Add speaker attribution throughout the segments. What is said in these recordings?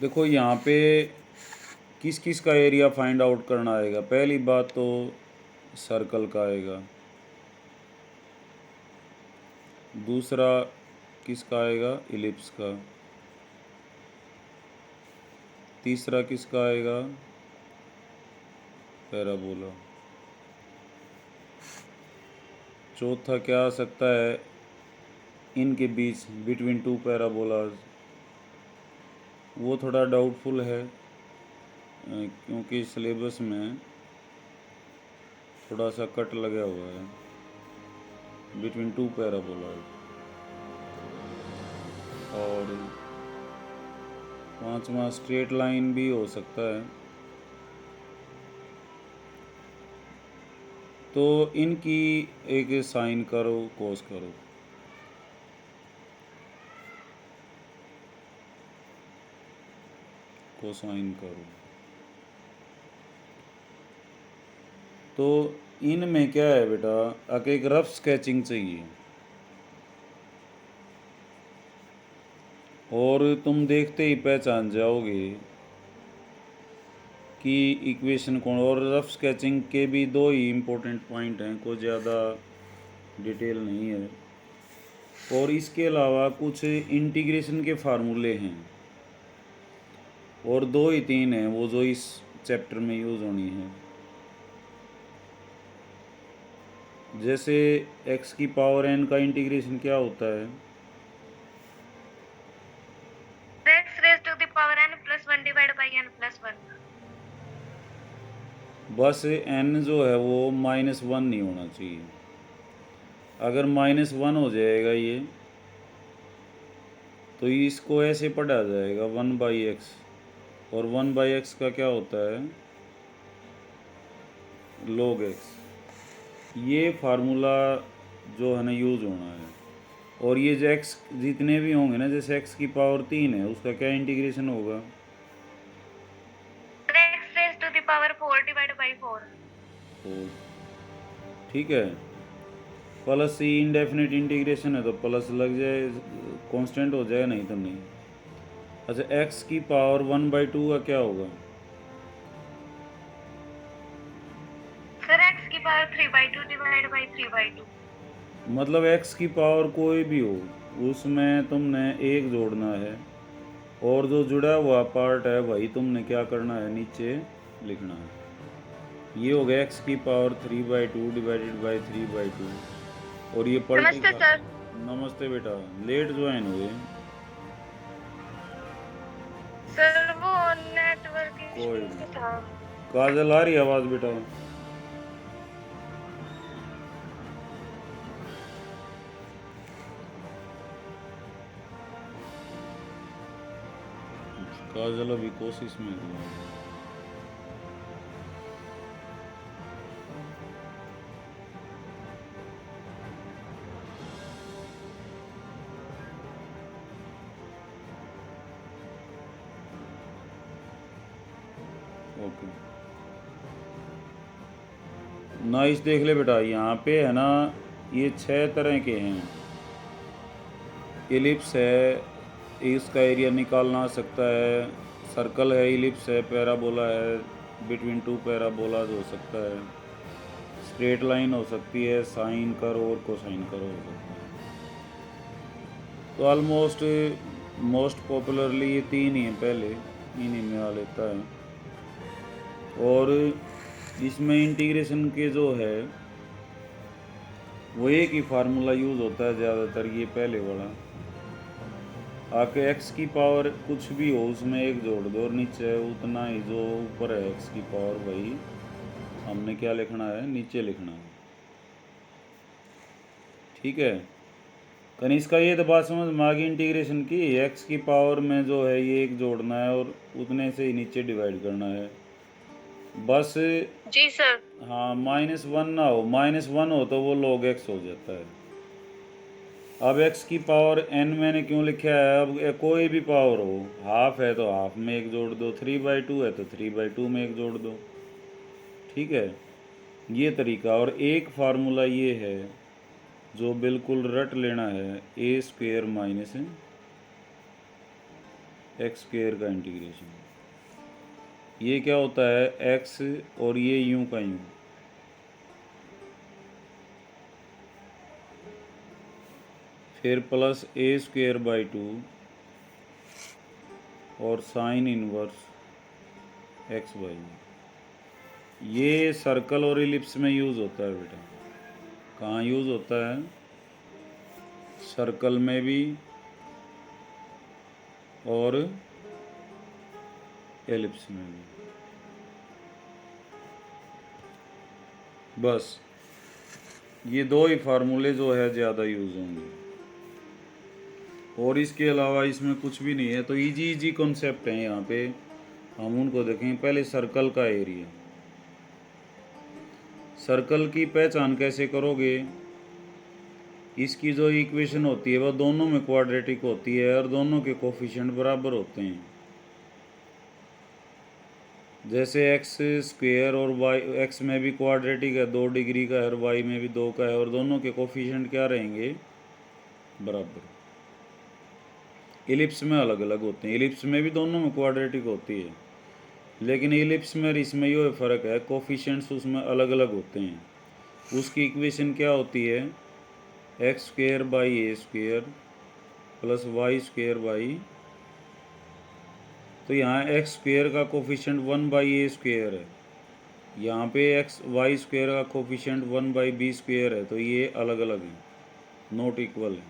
Speaker 1: देखो यहाँ पे किस किस का एरिया फाइंड आउट करना आएगा। पहली बात तो सर्कल का आएगा, दूसरा किसका आएगा, इलिप्स का, तीसरा किसका आएगा, पैराबोला, चौथा क्या आ सकता है, इनके बीच बिटवीन टू पैराबोलाज। वो थोड़ा डाउटफुल है क्योंकि सिलेबस में थोड़ा सा कट लगा हुआ है, बिटवीन टू पैराबोलाज। और पांचवा स्ट्रेट लाइन भी हो सकता है। तो इनकी एक साइन करो, कोस करो। कोसाइन करो। तो इनमें क्या है बेटा, आके एक रफ स्केचिंग चाहिए। और तुम देखते ही पहचान जाओगे कि इक्वेशन कौन। और रफ स्केचिंग के भी दो ही इम्पोर्टेंट पॉइंट हैं, कोई ज़्यादा डिटेल नहीं है। और इसके अलावा कुछ इंटीग्रेशन के फार्मूले हैं, और दो ही तीन हैं वो जो इस चैप्टर में यूज़ होनी है। जैसे x की पावर n का इंटीग्रेशन क्या होता है,
Speaker 2: x raised to the power n plus 1 divided by n plus 1।
Speaker 1: बस n जो है वो -1 नहीं होना चाहिए। अगर -1 हो जाएगा ये, तो इसको ऐसे पढ़ा जाएगा 1/x। और 1/x का क्या होता है, log x। ये फार्मूला जो है ना यूज़ होना है। और ये जो x जितने भी होंगे ना, जैसे x की पावर 3 है, उसका क्या इंटीग्रेशन होगा,
Speaker 2: x raised to the power 4 divided by 4।
Speaker 1: तो ठीक है। प्लस सी इंडेफिनिट इंटीग्रेशन है तो प्लस लग जाए, कांस्टेंट हो जाए, नहीं तो नहीं। अच्छा, x की पावर 1/2 का क्या होगा,
Speaker 2: सर x की पावर 3/2 divided by 3/2।
Speaker 1: मतलब x की पावर कोई भी हो, उसमें तुमने एक जोड़ना है, और जो जुड़ा हुआ पार्ट है वही तुमने क्या करना है, नीचे लिखना है। ये हो गया x की पावर 3/2 डिवाइडेड बाई 3/2। और ये पलटी
Speaker 2: नमस्ते
Speaker 1: का।
Speaker 2: सर।
Speaker 1: नमस्ते बेटा, लेट ज्वाइन हुए।
Speaker 2: सर वो नेटवर्क
Speaker 1: कोई
Speaker 2: इशू
Speaker 1: नहीं।
Speaker 2: था।
Speaker 1: काजल आ रही है आवाज़ बेटा, काजल अभी कोशिश में है। Okay, nice. देख ले बेटा, यहाँ पे है ना, ये 6 तरह के हैं। इलिप्स है, इसका एरिया निकालना आ सकता है। सर्कल है, इलिप्स है, पैराबोला है, बिटवीन टू पैराबोलाज हो सकता है, स्ट्रेट लाइन हो सकती है, साइन कर्व और कोसाइन कर्व हो सकता है। तो ऑलमोस्ट मोस्ट पॉपुलरली ये तीन ही हैं, पहले इन्हीं में आ लेता है। और इसमें इंटीग्रेशन के जो है वो एक ही फार्मूला यूज़ होता है ज़्यादातर, ये पहले वाला। आके x की पावर कुछ भी हो उसमें एक जोड़ दो, और नीचे उतना ही जो ऊपर है x की पावर वही हमने क्या लिखना है, नीचे लिखना है। ठीक है, कनिष्का ये तो बात समझ में आ गई इंटीग्रेशन की। x की पावर में जो है ये एक जोड़ना है और उतने से ही नीचे डिवाइड करना है बस।
Speaker 2: जी सर।
Speaker 1: हाँ, -1 ना हो, -1 हो तो वो log x हो जाता है। अब x की पावर n मैंने क्यों लिखा है, अब कोई भी पावर हो, हाफ है तो हाफ में एक जोड़ दो, 3/2 है तो 3/2 में एक जोड़ दो। ठीक है, ये तरीका। और एक फार्मूला ये है जो बिल्कुल रट लेना है, a² - एक्स स्क्वायर का इंटीग्रेशन। ये क्या होता है, एक्स और ये यूं का यूं, फिर प्लस ए स्क्वायर बाई 2 और साइन इनवर्स एक्स बाई। ये सर्कल और इलिप्स में यूज़ होता है बेटा। कहाँ यूज़ होता है, सर्कल में भी और एलिप्स में भी। बस ये दो ही फार्मूले जो है ज़्यादा यूज़ होंगे, और इसके अलावा इसमें कुछ भी नहीं है। तो इजी इजी कॉन्सेप्ट हैं यहाँ पे, हम उनको देखेंगे। पहले सर्कल का एरिया। सर्कल की पहचान कैसे करोगे, इसकी जो इक्वेशन होती है वह दोनों में क्वाड्रेटिक होती है और दोनों के कोफिशिएंट बराबर होते हैं। जैसे एक्स स्क्वायर और वाई, एक्स में भी क्वाड्रेटिक है, 2 डिग्री का है, और वाई में भी 2 का है, और दोनों के कोफिशिएंट क्या रहेंगे, बराबर। इलिप्स में अलग अलग होते हैं, इलिप्स में भी दोनों में क्वाड्रेटिक होती है, लेकिन इलिप्स में इसमें ये फ़र्क है, कोफिशिएंट्स उसमें अलग अलग होते हैं। उसकी इक्वेशन क्या होती है, x square by a square plus y square by, तो यहाँ एक्स स्क्वायर का कोफिशिएंट 1 बाई ए स्क्वायर है, यहाँ पे एक्स वाई स्क्वायर का कोफिशिएंट 1 बाई बी स्क्वायर है, तो ये अलग अलग हैं, नॉट इक्वल है।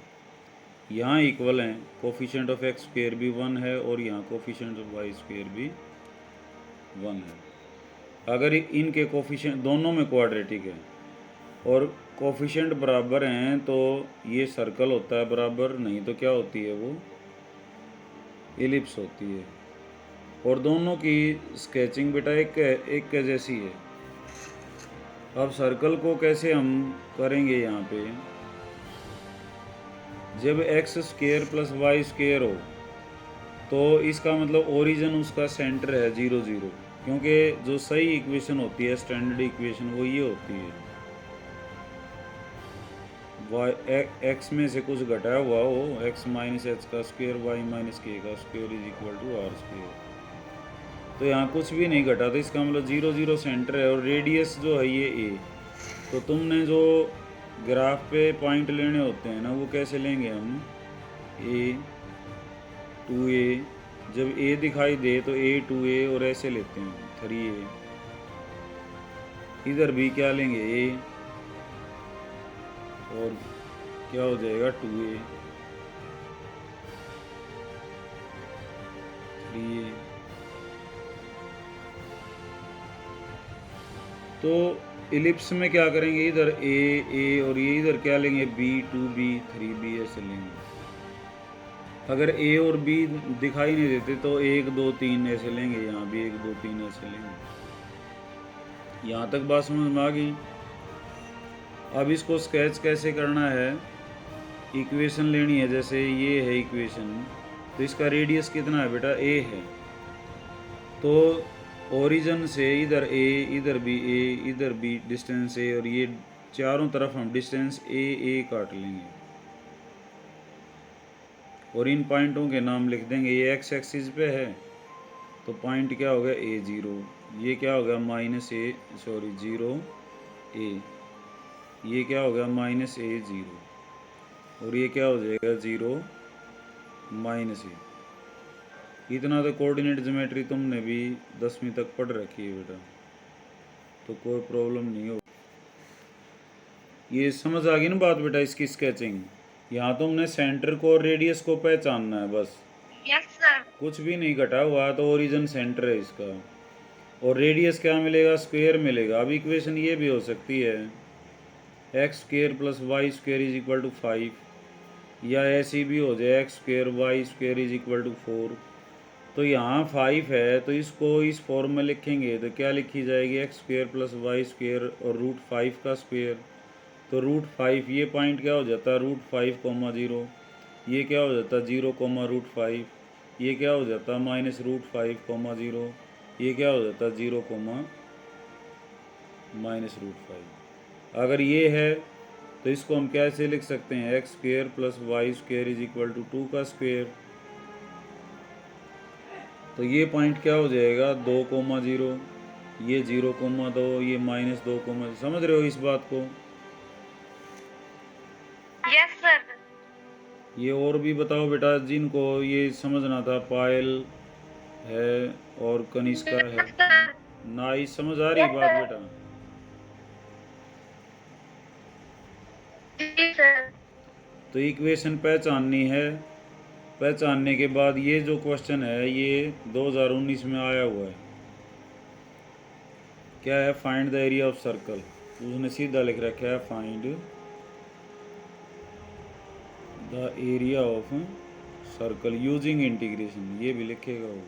Speaker 1: यहाँ इक्वल हैं, कोफिशिएंट ऑफ एक्स स्क्वायर भी 1 है और यहाँ कोफिशिएंट ऑफ वाई स्क्वायर भी 1 है। अगर इनके कोफिशिएंट दोनों में क्वाड्रेटिक है और कोफिशिएंट बराबर हैं तो ये सर्कल होता है बराबर, नहीं तो क्या होती है वो, इलिप्स होती है। और दोनों की स्केचिंग बेटा एक के जैसी है। अब सर्कल को कैसे हम करेंगे, यहाँ पे जब x square plus y square हो तो इसका मतलब ओरिजिन उसका सेंटर है 0 0, क्योंकि जो सही इक्वेशन होती है, स्टैंडर्ड इक्वेशन, वो ये होती है, वाई एक्स में से कुछ घटाया हुआ हो, एक्स माइनस एच का स्क्वायर वाई माइनस के का square is equal to r square. तो यहाँ कुछ भी नहीं घटा, तो इसका मतलब 0 0 सेंटर है, और रेडियस जो है ये ए। तो तुमने जो ग्राफ पे पॉइंट लेने होते हैं ना, वो कैसे लेंगे हम, ए टू ए, जब ए दिखाई दे तो ए टू ए, और ऐसे लेते हैं 3a। इधर भी क्या लेंगे, ए, और क्या हो जाएगा 2a 3a। तो इलिप्स में क्या करेंगे, इधर ए और ये इधर क्या लेंगे, बी 2b 3b ऐसे लेंगे। अगर ए और बी दिखाई नहीं देते तो 1 2 3 ऐसे लेंगे, यहाँ भी 1 2 3 ऐसे लेंगे। यहाँ तक बात समझ में आ गई। अब इसको स्केच कैसे करना है, इक्वेशन लेनी है, जैसे ये है इक्वेशन, तो इसका रेडियस कितना है बेटा, ए है, तो ओरिजिन से इधर ए, इधर भी ए, इधर भी डिस्टेंस ए, और ये चारों तरफ हम डिस्टेंस ए काट लेंगे, और इन पॉइंटों के नाम लिख देंगे। ये एक्स एक्सिस पे है तो पॉइंट क्या होगा, a0, ये क्या होगा -0 a, ये क्या होगा -a0, और ये क्या हो जाएगा 0 -a। इतना तो कोऑर्डिनेट ज्योमेट्री तुमने भी 10वीं तक पढ़ रखी है बेटा, तो कोई प्रॉब्लम नहीं हो। ये समझ आ गई ना बात बेटा, इसकी स्केचिंग। यहाँ तुमने सेंटर को और रेडियस को पहचानना है बस।
Speaker 2: Yes sir.
Speaker 1: कुछ भी नहीं घटा हुआ, तो ओरिजिन सेंटर है इसका, और रेडियस क्या मिलेगा, स्क्वायर मिलेगा। अब इक्वेशन ये भी हो सकती है, x square plus y square is equal to 5, या ऐसी भी हो जाए x square y square is equal to 4। तो यहाँ 5 है तो इसको इस फॉर्म में लिखेंगे तो क्या लिखी जाएगी, x square plus y square और √5 का स्क्वायर, तो √5, ये पॉइंट क्या हो जाता है, √5, 0, ये क्या हो जाता है 0, √5, ये क्या हो जाता है -√5, 0, ये क्या हो जाता है 0, -√5। अगर ये है तो इसको हम कैसे लिख सकते हैं, x square plus y square is equal to 2 का स्क्वायर, तो ये पॉइंट क्या हो जाएगा 2,0, ये 0,2, ये -2, समझ रहे हो इस बात को?
Speaker 2: Yes sir.
Speaker 1: ये और भी बताओ बेटा जिनको ये समझना था, पायल है और कनिष्का है।
Speaker 2: सर।
Speaker 1: नाइस, समझ आ रही
Speaker 2: यस
Speaker 1: बात
Speaker 2: सर।
Speaker 1: बेटा?
Speaker 2: जी सर।
Speaker 1: तो इक्वेशन पहचाननी है। पहचानने के बाद ये जो क्वेश्चन है ये 2019 में आया हुआ है। क्या है? Find the area of circle. उसने सीधा लिख रखा है find the area of circle using integration, ये भी लिखेगा वो।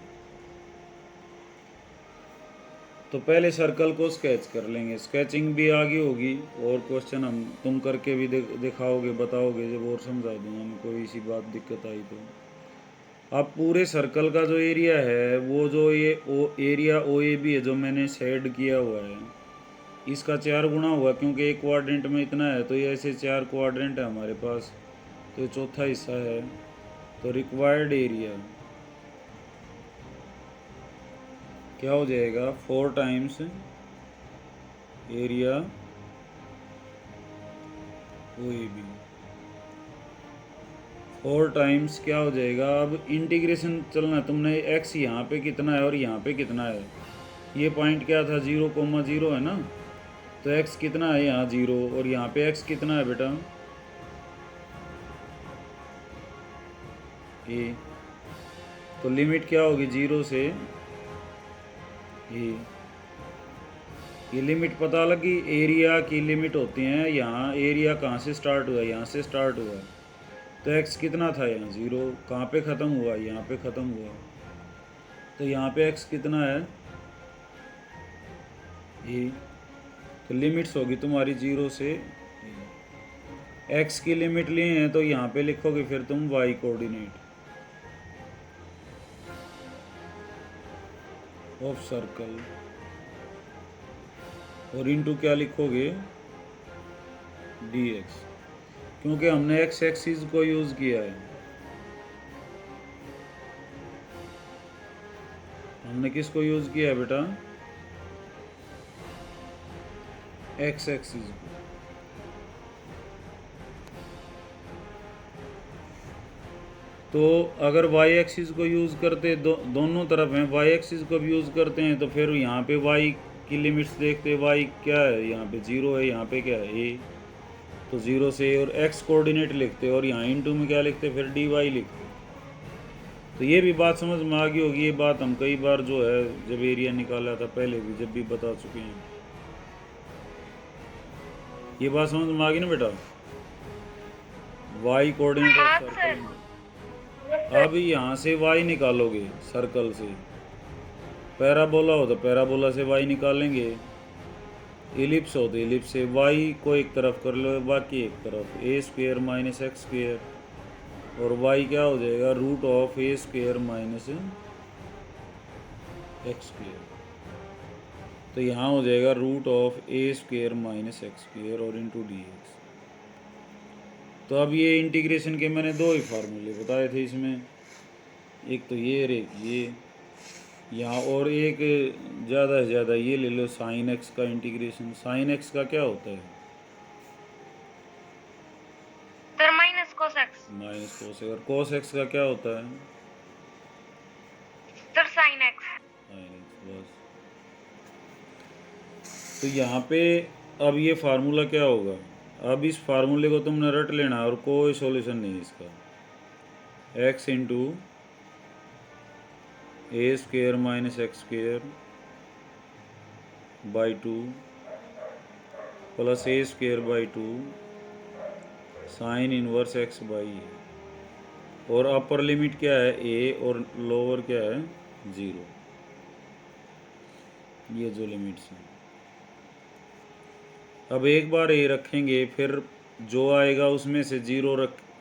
Speaker 1: तो पहले सर्कल को स्केच कर लेंगे, स्केचिंग भी आगे होगी और क्वेश्चन हम तुम करके भी दिखाओगे, बताओगे जब और समझा दूंगा मैं, कोई इसी बात दिक्कत आई तो। अब पूरे सर्कल का जो एरिया है वो जो ये ओ एरिया ओ ए बी है जो मैंने शेड किया हुआ है, इसका 4 गुना हुआ, क्योंकि एक क्वाड्रेंट में इतना है तो ये ऐसे 4 क्वाड्रेंट है हमारे पास, तो ये चौथा हिस्सा है। तो रिक्वायर्ड एरिया क्या हो जाएगा 4 times area O A B. 4 times क्या हो जाएगा, अब इंटीग्रेशन चलना है तुमने, एक्स यहाँ पे कितना है और यहाँ पे कितना है। ये पॉइंट क्या था 0,0 है ना, तो एक्स कितना है यहाँ 0 और यहाँ पे एक्स कितना है बेटा ए। तो लिमिट क्या होगी 0 से ए। ये लिमिट पता लगी, एरिया की लिमिट होती हैं। यहाँ एरिया कहाँ से स्टार्ट हुआ है, यहाँ से स्टार्ट हुआ है, तो एक्स कितना था यहाँ 0, कहाँ पे ख़त्म हुआ, यहाँ पे ख़त्म हुआ, तो यहाँ पे एक्स कितना है ए। तो लिमिट्स होगी तुम्हारी 0 से एक्स की लिमिट लिए हैं, तो यहाँ पे लिखोगे फिर तुम वाई कोऑर्डिनेट ऑफ सर्कल, और इनटू क्या लिखोगे डी एक्स, क्योंकि हमने एक्स एक्सिस को यूज़ किया है। हमने किसको यूज़ किया है बेटा, एक्स एक्सिस को। तो अगर वाई एक्सिस को यूज़ करते दोनों तरफ हैं, वाई एक्सिस को भी यूज़ करते हैं, तो फिर यहाँ पे वाई की लिमिट्स देखते, वाई क्या है यहाँ पे 0 है, यहाँ पे क्या है ए, तो 0 से और एक्स कोऑर्डिनेट लिखते और यहाँ इनटू में क्या लिखते फिर डी वाई लिखते। तो ये भी बात समझ में आ गई होगी, ये बात हम कई बार जो है जब एरिया निकाला था पहले भी जब भी बता चुके हैं। ये बात समझ में आ गई ना बेटा, वाई कोऑर्डिनेट
Speaker 2: हाँ
Speaker 1: ऑफ
Speaker 2: सर।
Speaker 1: सर्कल। अब यहाँ से वाई निकालोगे सर्कल से, पैराबोला हो तो पैराबोला से वाई निकालेंगे, इलिप्स हो तो इलिप्स से वाई को एक तरफ कर लो, बाकी एक तरफ a square minus x square, और वाई क्या हो जाएगा root of a square minus x square. तो यहाँ हो जाएगा root of a square minus x square और इंटू डी एक्स। तो अब ये इंटीग्रेशन के मैंने 2 ही फार्मूले बताए थे इसमें, एक तो ये रे ये यहाँ, और एक ज़्यादा से ज़्यादा ये ले लो साइन एक्स का इंटीग्रेशन। साइन एक्स का क्या होता है
Speaker 2: sir minus cos x.
Speaker 1: Minus cos x, और कोस एक्स का क्या होता है
Speaker 2: sir sine x.
Speaker 1: Sine x, बस। तो यहाँ पे अब ये फार्मूला क्या होगा, अब इस फार्मूले को तुमने रट लेना और कोई सॉल्यूशन नहीं इसका। X into a square minus x square by 2 plus a square by 2 sine inverse x by a, और अपर लिमिट क्या है ए और लोअर क्या है 0, ये जो लिमिट्स हैं। अब एक बार ए रखेंगे, फिर जो आएगा उसमें से 0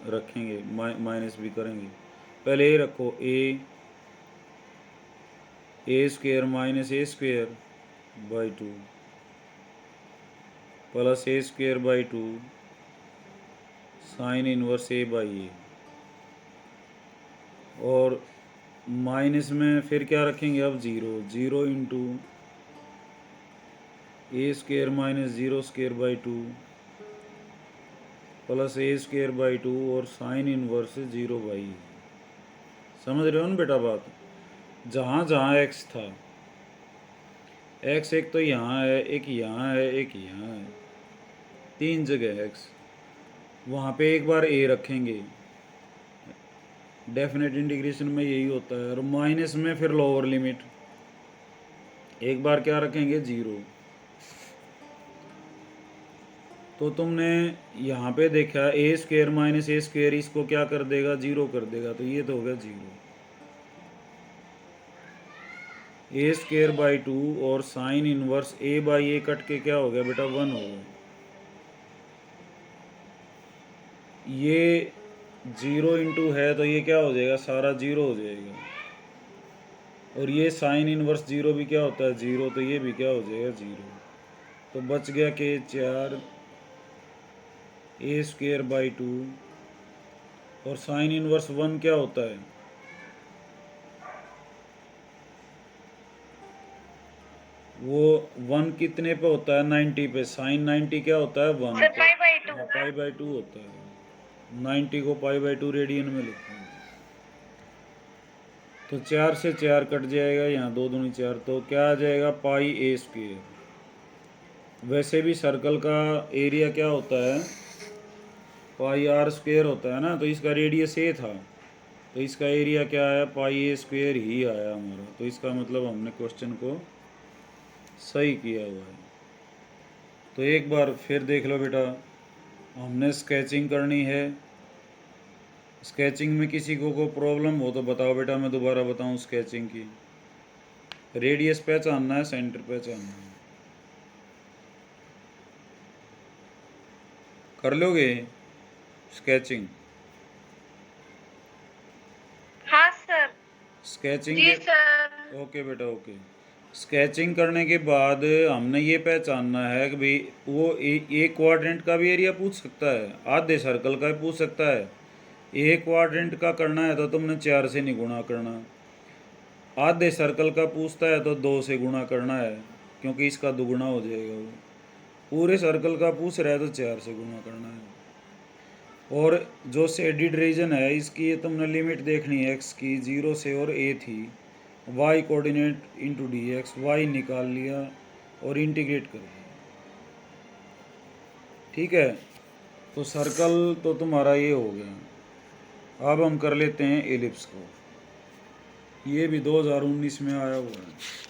Speaker 1: रखेंगे, माइनस भी करेंगे। पहले ए रखो a square minus a square by 2 plus a square by 2 sine inverse a by a, और माइनस में फिर क्या रखेंगे अब 0, 0 into a square minus 0 square by 2 plus a square by 2 और साइन इनवर्स 0 बाई। समझ रहे हो ना बेटा बात? जहाँ जहाँ एक्स था, एक्स एक तो यहाँ है, एक यहाँ है, एक यहाँ है, 3 जगह एक्स, वहाँ पे एक बार ए रखेंगे। डेफिनेट इंटीग्रेशन में यही होता है। और माइनस में फिर लोअर लिमिट, एक बार क्या रखेंगे 0। तो तुमने यहाँ पे देखा ए स्क्वेयर माइनस ए स्क्वेयर इसको क्या कर देगा, 0 कर देगा, तो ये तो हो गया 0। ए स्क्वेयर बाई 2 और sign inverse a by A cut के क्या हो गया बेटा, 1 हो गया। ये 0 इंटू है तो ये क्या हो जाएगा, सारा 0 हो जाएगा। और ये साइन इनवर्स 0 भी क्या होता है, 0, तो ये भी क्या हो जाएगा 0। तो बच गया के 4 ए स्क्वेयर बाई 2 और साइन इनवर्स 1 क्या होता है, वो 1 कितने पे होता है, 90 पे। साइन 90 क्या होता है, 1,
Speaker 2: sir pi by 2।
Speaker 1: Pi by 2 होता है। 90 को पाई बाई 2 रेडियन में लिखते हैं। तो 4 से 4 कट जाएगा, यहाँ 2 दूनी 4, तो क्या आ जाएगा, पाई ए स्क्वेयर। वैसे भी सर्कल का एरिया क्या होता है, पाई आर स्क्वेयर होता है ना, तो इसका रेडियस ए था, तो इसका एरिया क्या आया, पाई ए स्क्वेयर ही आया हमारा। तो इसका मतलब हमने क्वेश्चन को सही किया हुआ है। तो एक बार फिर देख लो बेटा, हमने स्केचिंग करनी है। स्केचिंग में किसी को प्रॉब्लम हो तो बताओ बेटा, मैं दोबारा बताऊं स्केचिंग की। रेडियस पहचानना है, सेंटर पहचानना है। कर लोगे स्केचिंग?
Speaker 2: हाँ सर।
Speaker 1: स्केचिंग
Speaker 2: जी
Speaker 1: के
Speaker 2: सर।
Speaker 1: ओके बेटा, ओके। स्केचिंग करने के बाद हमने ये पहचानना है कि भाई वो एक क्वाड्रेंट का भी एरिया पूछ सकता है, आधे सर्कल का भी पूछ सकता है। एक क्वाड्रेंट का करना है तो तुमने 4 से नहीं गुणा करना, आधे सर्कल का पूछता है तो 2 से गुणा करना है, क्योंकि इसका दुगुना हो जाएगा। वो पूरे सर्कल का पूछ रहा है तो 4 से गुणा करना है। और जो शेडिड रीजन है इसकी ये तुमने लिमिट देखनी है एक्स की, 0 से, और ए थी, y coordinate into d x, y निकाल लिया और इंटीग्रेट कर दिया। ठीक है, तो सर्कल तो तुम्हारा ये हो गया। अब हम कर लेते हैं एलिप्स को, ये भी 2019 में आया हुआ है।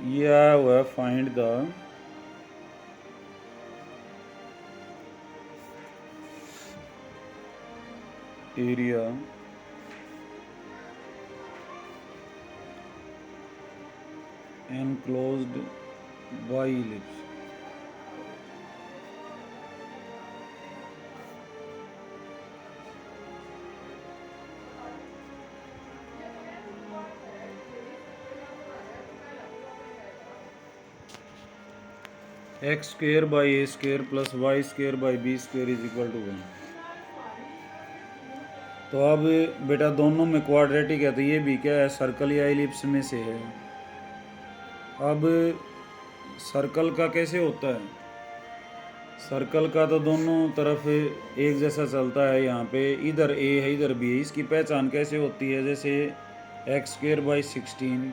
Speaker 1: ये आया हुआ है, find the area enclosed by ellipse। X square by a square plus y square by b square is equal to 1। तो अब बेटा दोनों में क्वाड्रेटिक है, तो ये भी क्या है, सर्कल या एलिप्स में से है। अब सर्कल का कैसे होता है, सर्कल का तो दोनों तरफ एक जैसा चलता है। यहाँ पे इधर ए है इधर बी है, इसकी पहचान कैसे होती है, जैसे x square by 16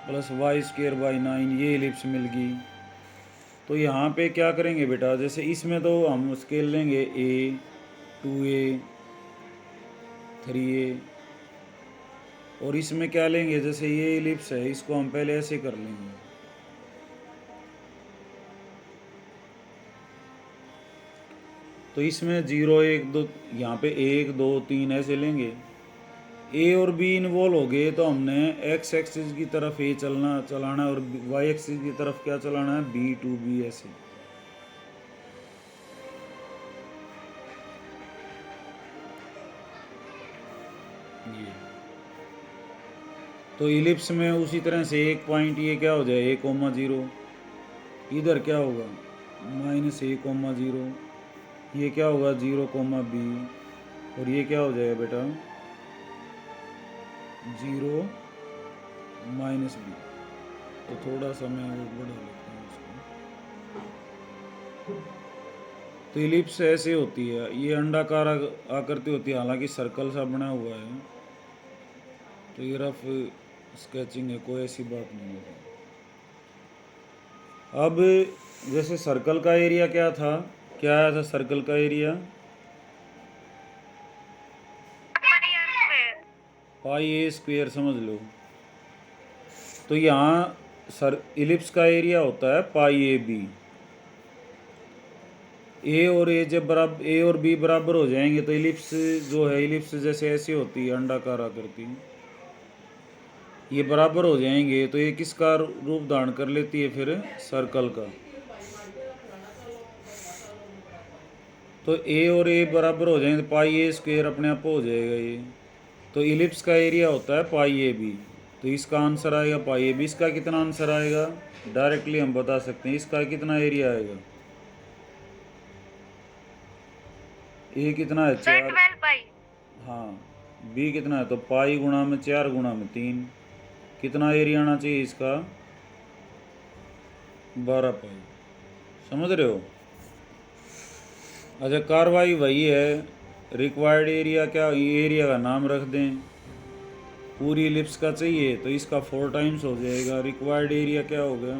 Speaker 1: plus y square by 9, ये एलिप्स मिल गई। तो यहाँ पे क्या करेंगे बेटा, जैसे इसमें तो हम स्केल लेंगे ए, 2a, 3a, और इसमें क्या लेंगे, जैसे ये एलिप्स है इसको हम पहले ऐसे कर लेंगे। तो इसमें 0 1 2, यहाँ पे 1 2 3 ऐसे लेंगे। ए और बी इन्वॉल्व हो गए तो हमने एक्स एक्सिस की तरफ ए चलाना है और वाई एक्सिस की तरफ क्या चलाना है, बी टू बी, ऐसे। ये तो इलिप्स में उसी तरह से एक पॉइंट ये क्या हो जाए, 1,0, इधर क्या होगा -1,0, ये क्या होगा 0,b, और ये क्या हो जाएगा बेटा 0 -b। तो थोड़ा सा मैं वो बढ़ा लेता हूँ इसको। तो इलिप्स ऐसे होती है, ये अंडाकार आकृति होती है, हालांकि सर्कल सा बना हुआ है, तो ये रफ स्केचिंग है, कोई ऐसी बात नहीं है। अब जैसे सर्कल का एरिया क्या आया था सर्कल का एरिया, पाई ए स्क्वेयर समझ लो। तो यहाँ इलिप्स का एरिया होता है पाई ए बी। ए और बी बराबर हो जाएंगे तो इलिप्स जो है, इलिप्स जैसे ऐसी होती है अंडाकार आकृति, ये बराबर हो जाएंगे तो ये किसका रूप धारण कर लेती है फिर, सर्कल का। तो ए और ए बराबर हो जाएंगे तो पाई ए स्क्वेयर अपने आप हो जाएगा ये। तो इलिप्स का एरिया होता है पाई ए बी, तो इसका आंसर आएगा पाई ए बी। इसका कितना आंसर आएगा, डायरेक्टली हम बता सकते हैं इसका कितना एरिया आएगा। ए कितना है 4, हाँ बी कितना है, तो पाई गुणा में 4 गुणा में 3, कितना एरिया आना चाहिए इसका 12 पाई। समझ रहे हो। अच्छा कार्रवाई वही है, रिक्वायर्ड एरिया क्या, एरिया का नाम रख दें, पूरी इलिप्स का चाहिए तो इसका 4 टाइम्स हो जाएगा। रिक्वायर्ड एरिया क्या हो गया,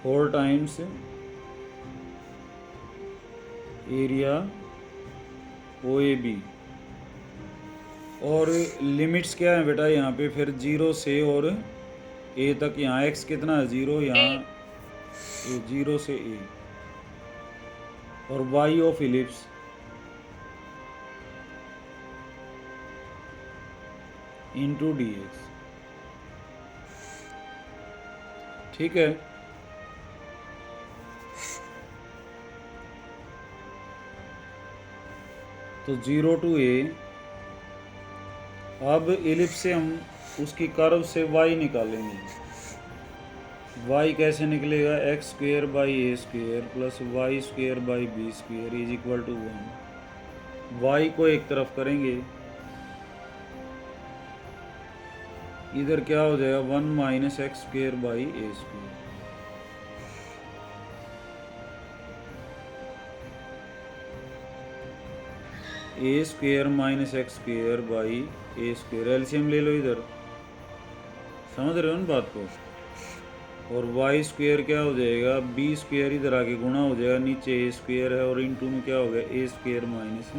Speaker 1: four times area O A B. और लिमिट्स क्या है बेटा यहाँ पे फिर 0 से और ए तक, यहाँ x कितना है 0, यहाँ 0 से a, और y of ellipse into dx। ठीक है। तो 0 to a, अब इलिप्स से हम उसकी कर्व से y निकालेंगे। y कैसे निकलेगा, x square by a square plus y square by b square is equal to 1। y को एक तरफ करेंगे, इधर क्या हो जाएगा 1 minus x square by a square. A square minus x square by a square, LCM ले लो इधर, समझ रहे हो ना बात को। और वाई स्क्वेयर क्या हो जाएगा, बी स्क्वेयर इधर आके गुणा हो जाएगा, नीचे ए स्क्वेयर है और इनटू में क्या हो गया a square minus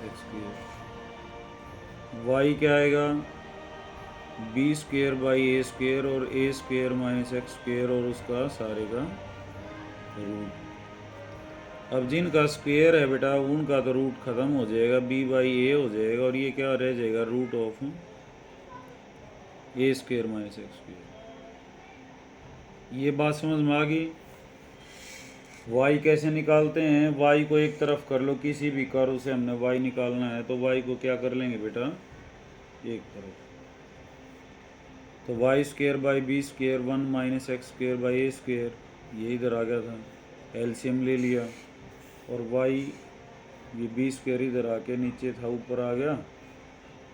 Speaker 1: x square. Y क्या आएगा b square by a square और a square minus x square और उसका सारे का रूट। अब जिनका स्क्वेयर है बेटा उनका तो रूट खत्म हो जाएगा, बी बाई ए हो जाएगा और ये क्या रह जाएगा root of a square minus x square. ये बात समझ में आ गई। y कैसे निकालते हैं, y को एक तरफ कर लो, किसी भी कर्व से हमने y निकालना है तो y को क्या कर लेंगे बेटा एक तरफ। तो y square by b square 1 minus x square by a square, ये इधर आ गया था, एलसीएम ले लिया। और y ये बी स्क्वेयर इधर आके नीचे था ऊपर आ गया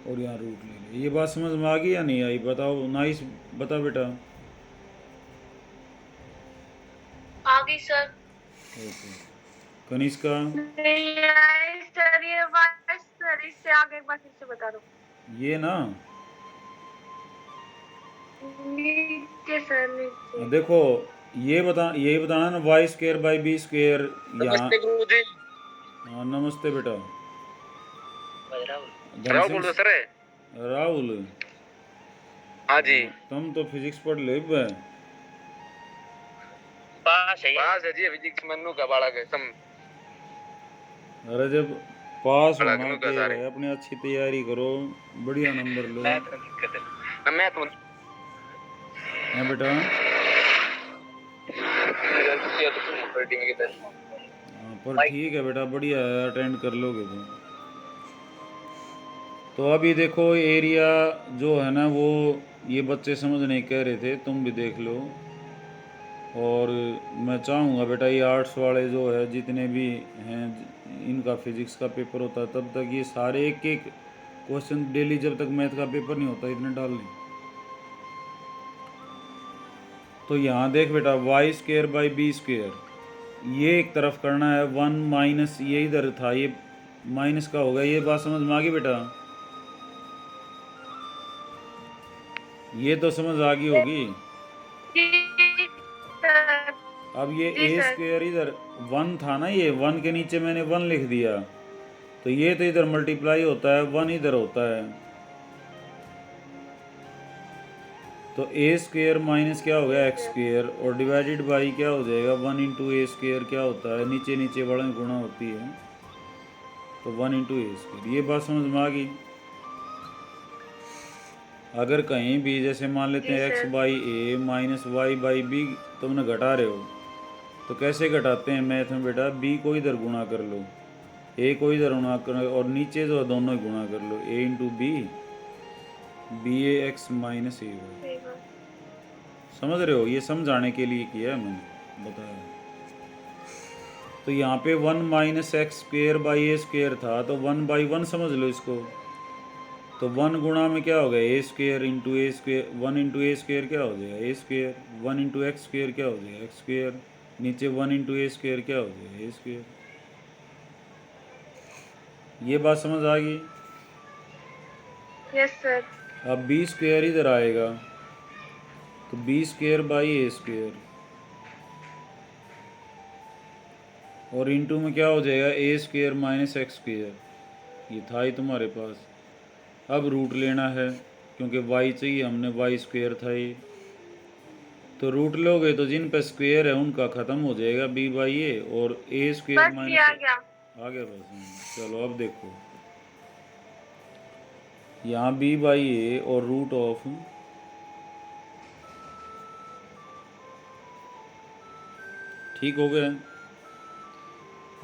Speaker 1: और यहाँ रूट ले लिया। ये बात समझ में आ गई या नहीं आई, बताओ नाइस, बता बेटा।
Speaker 2: आ गई सर।
Speaker 1: ओके कनिष्का,
Speaker 2: सर ये बात सर इससे आगे एक बार फिर से बता दो।
Speaker 1: ये ना
Speaker 2: नीचे सर नीचे
Speaker 1: देखो, यही बताना ना y square by b square यहाँ। हाँ नमस्ते बेटा।
Speaker 3: राहुल बोल रहे सर।
Speaker 1: राहुल,
Speaker 3: हाँ जी।
Speaker 1: तुम तो फिजिक्स पढ़ ले बे।
Speaker 3: पास है जी फिजिक्स मन्नू का बाड़ा के सम।
Speaker 1: अरे जब पास होना
Speaker 3: लगनू का
Speaker 1: के
Speaker 3: सारे।
Speaker 1: भाई अपनी अच्छी तैयारी करो, बढ़िया नंबर लो।
Speaker 3: मैं तो
Speaker 1: हाँ बेटा
Speaker 3: ऑथोरिटी में किधर
Speaker 1: हाँ, पर ठीक है बेटा, बढ़िया है, अटेंड कर लोगे तो अभी देखो एरिया जो है ना वो ये बच्चे समझ नहीं कह रहे थे, तुम भी देख लो। और मैं चाहूँगा बेटा ये आर्ट्स वाले जो है जितने भी हैं, इनका फिजिक्स का पेपर होता है तब तक ये सारे एक एक क्वेश्चन डेली, जब तक मैथ का पेपर नहीं होता इतने डाल लें। तो यहाँ देख बेटा y square by b square, ये एक तरफ करना है, वन माइनस ये इधर था, ये माइनस का होगा, ये बात समझ में आ गई बेटा? ये तो समझ आ गई होगी।
Speaker 2: जी सर।
Speaker 1: अब ये
Speaker 2: जी
Speaker 1: ए
Speaker 2: सर।
Speaker 1: स्क्वेयर इधर वन था ना, ये वन के नीचे मैंने वन लिख दिया, तो ये तो इधर मल्टीप्लाई होता है, वन इधर होता है, तो ए स्क्वेयर माइनस क्या हो गया एक्स स्क्वेयर, और डिवाइडेड बाई क्या हो जाएगा, वन इंटू ए स्क्वेयर क्या होता है, नीचे नीचे बड़ा गुणा होती है, तो वन इंटू ए स्क्वेयर। ये बात समझ में आ गई? अगर कहीं भी जैसे मान लेते हैं x by a minus y by b तुमने घटा रहे हो, तो कैसे घटाते हैं मैथ में बेटा, बी को इधर गुणा कर लो, ए को इधर गुणा कर, और नीचे जो दोनों ही गुणा कर लो, ए इंटू बी, बी ए एक्स माइनस ए वाई। समझ रहे हो? ये समझाने के लिए किया है मैंने, बताया। तो यहाँ पे one minus x square by a square था, तो वन बाई वन समझ लो इसको, तो वन गुणा में क्या हो गया a square into a square, one into a square क्या हो जाएगा a square, one into x square क्या हो जाएगा एक्स स्क्वेयर, नीचे वन इंटू ए स्क्वेयर क्या हो जाएगा ए स्क्वेयर। ये बात समझ आ गई?
Speaker 2: Yes sir.
Speaker 1: अब बी स्क्वेयर इधर आएगा, तो b square by a square, और इंटू में क्या हो जाएगा a square minus x square, ये था ही तुम्हारे पास। अब रूट लेना है क्योंकि वाई चाहिए हमने, वाई स्क्वेयर था ये, तो रूट लोगे तो जिन पे स्क्वेयर है उनका ख़त्म हो जाएगा बी बाई ए, और ए स्क्वेयर
Speaker 2: बस
Speaker 1: माइनस
Speaker 2: ये आ गया।
Speaker 1: आ गया बस। चलो अब देखो यहाँ बी बाई ए और रूट ऑफ, ठीक हो गया।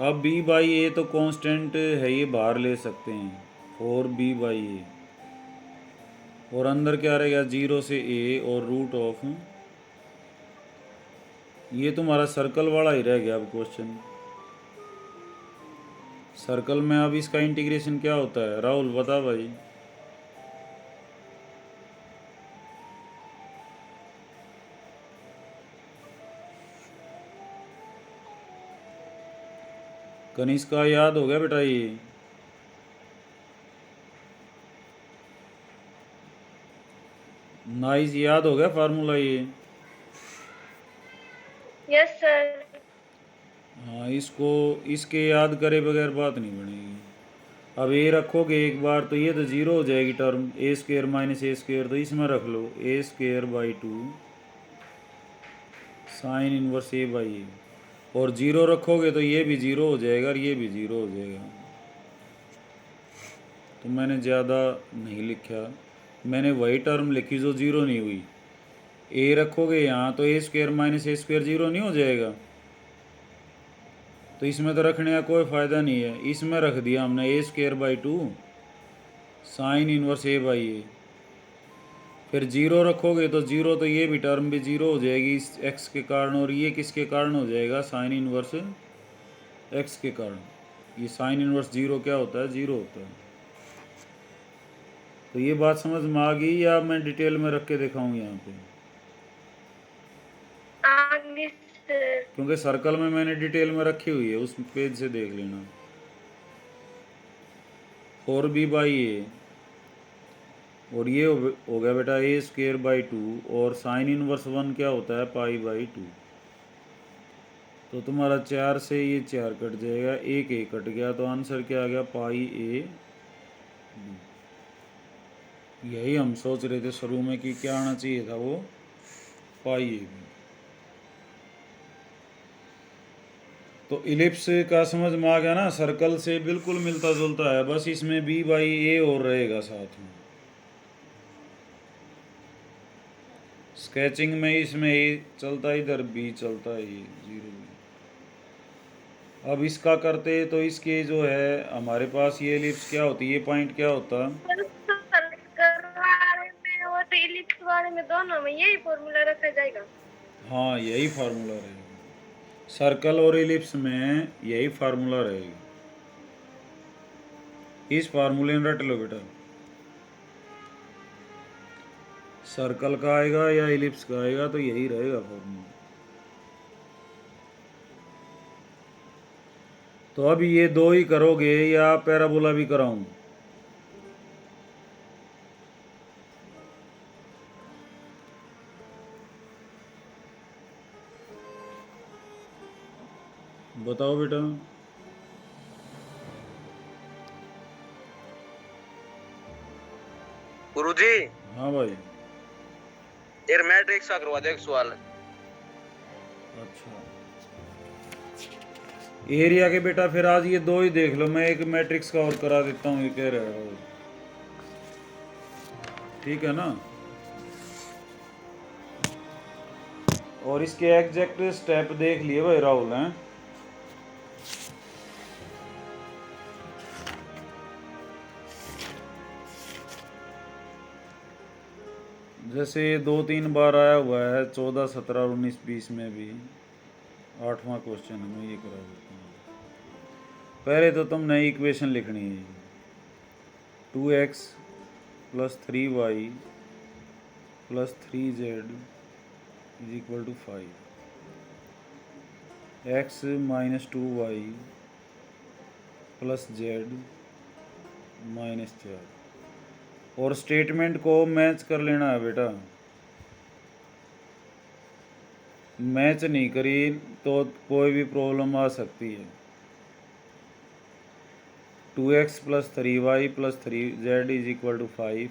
Speaker 1: अब बी बाई ए तो कांस्टेंट है, ये बाहर ले सकते हैं, फोर बी बाई ए, और अंदर क्या रहेगा जीरो से ए और रूट ऑफ, ये तुम्हारा सर्कल वाला ही रह गया अब क्वेश्चन। सर्कल में अब इसका इंटीग्रेशन क्या होता है राहुल बता भाई? कनिष्का याद हो गया बेटा ये? नाइस, याद हो गया फार्मूला ये?
Speaker 2: Yes sir.
Speaker 1: हाँ, इसको इसके याद करे बगैर बात नहीं बनेगी। अब ए रखोगे एक बार तो ये तो जीरो हो जाएगी term, a square minus a square, तो इसमें रख लो a square by two sine inverse a by a, और जीरो रखोगे तो ये भी जीरो हो जाएगा और ये भी जीरो हो जाएगा। तो मैंने ज़्यादा नहीं लिखा, मैंने वही टर्म लिखी जो जीरो नहीं हुई। ए रखोगे यहाँ तो ए square minus a square zero नहीं हो जाएगा, तो इसमें तो रखने का कोई फ़ायदा नहीं है, इसमें रख दिया हमने a square by two sine inverse a by a, फिर जीरो रखोगे तो जीरो, तो ये भी टर्म भी जीरो हो जाएगी इस एक्स के कारण, और ये किसके कारण हो जाएगा साइन इनवर्स एक्स के कारण। ये साइन इनवर्स जीरो क्या होता है जीरो होता है। तो ये बात समझ में आ गई या मैं डिटेल में रख के दिखाऊँ यहाँ पे?
Speaker 2: आगे सर।
Speaker 1: क्योंकि सर्कल में मैंने डिटेल में रखी हुई है, उस पेज से देख लेना। फोर बी बाई ए, और ये हो गया बेटा ए स्क्वेयर बाई टू, और साइन इनवर्स वन क्या होता है पाई बाई टू, तो तुम्हारा चार से ये चार कट जाएगा, एक ए कट गया, तो आंसर क्या आ गया पाई ए बी। यही हम सोच रहे थे शुरू में कि क्या आना चाहिए था, वो पाई ए बी। तो इलिप्स का समझ में आ गया ना, सर्कल से बिल्कुल मिलता जुलता है, बस इसमें बी बाई ए और रहेगा साथ में। स्केचिंग में इसमें ए चलता है, इधर बी चलता है, ये जीरो बी। अब इसका करते तो इसके जो है हमारे पास ये एलिप्स क्या होती है, ये पॉइंट क्या होता।
Speaker 2: सर्कल वाले में और इलिप्स वाले में दोनों में यही फॉर्मूला रखा जाएगा।
Speaker 1: हाँ यही फार्मूला रहेगा, सर्कल और एलिप्स में यही फार्मूला रहेगा। इस फार्मूले में रट लो बेटा, सर्कल का आएगा या एलिप्स का आएगा तो यही रहेगा फार्मूला। तो अब ये दो ही करोगे या पैराबोला भी कराऊं? बताओ बेटा।
Speaker 3: गुरुजी
Speaker 1: हाँ भाई।
Speaker 3: यार मैट्रिक्स का करवा दो एक सवाल।
Speaker 1: अच्छा एरिया के बेटा फिर आज ये दो ही देख लो, मैं एक मैट्रिक्स का और करा देता हूँ, ये कह रहे हो ठीक है ना। और इसके एग्जैक्ट स्टेप देख लिए भाई राहुल हैं। जैसे 2-3 बार आया हुआ है 14, 17, 19, 20 में भी 8वां क्वेश्चन है, मैं ये करा देता हूँ। पहले तो तुमने इक्वेशन लिखनी है 2x + 3y + 3z = 5, x - 2y + z - 4, और स्टेटमेंट को मैच कर लेना है बेटा। मैच नहीं करी तो कोई भी प्रॉब्लम आ सकती है। 2x + 3y + 3z = 5,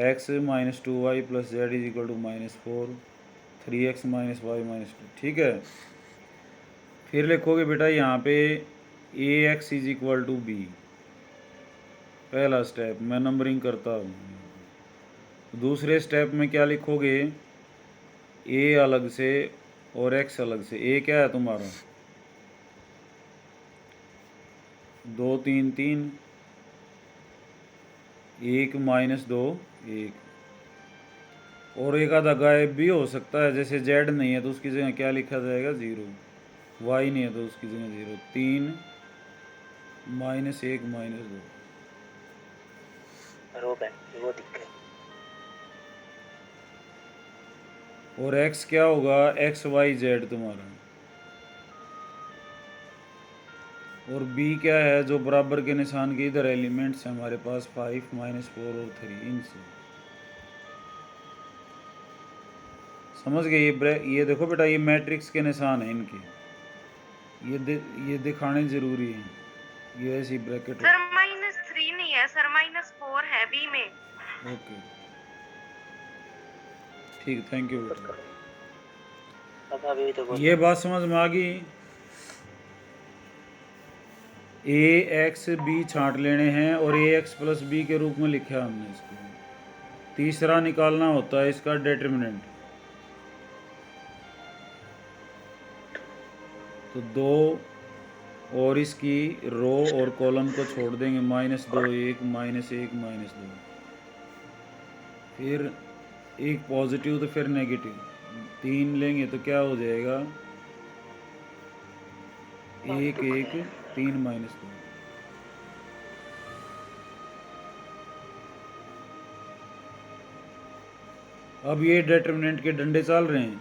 Speaker 1: x - 2y + z = -4, 3x - y - 2, ठीक है। फिर लिखोगे बेटा यहाँ पे ax = b, पहला स्टेप मैं नंबरिंग करता हूँ। दूसरे स्टेप में क्या लिखोगे, a अलग से और x अलग से। a क्या है तुम्हारा 2, 3, 3, 1 - 2 1, और एक आधा गायब भी हो सकता है, जैसे z नहीं है तो उसकी जगह क्या लिखा जाएगा 0, y नहीं है तो उसकी जगह 0, 3 - 1 - 2।
Speaker 3: वो दिक्कत
Speaker 1: और x क्या होगा x y z तुम्हारा, और b क्या है जो बराबर के निशान के इधर एलिमेंट्स हैं हमारे पास 5 - 4 और 3, इनसे समझ गए। ये देखो बेटा, ये मैट्रिक्स के निशान हैं इनके, ये दिखाने जरूरी हैं, ये ऐसी ब्रैकेट।
Speaker 2: सर -3 नहीं है सर, -4 है बी में।
Speaker 1: ओके ठीक, थैंक यू बेटा। ये बात समझ में आ गई। ax b छांट लेने हैं और ax + b के रूप में लिखा है हमने इसको। तीसरा निकालना होता है इसका डिटरमिनेंट। तो 2 और इसकी रो और कॉलम को छोड़ देंगे, -2 1 -1 -2, फिर एक पॉजिटिव तो फिर नेगेटिव 3 लेंगे तो क्या हो जाएगा 1 1 3 -2। अब ये डिटरमिनेंट के डंडे चल रहे हैं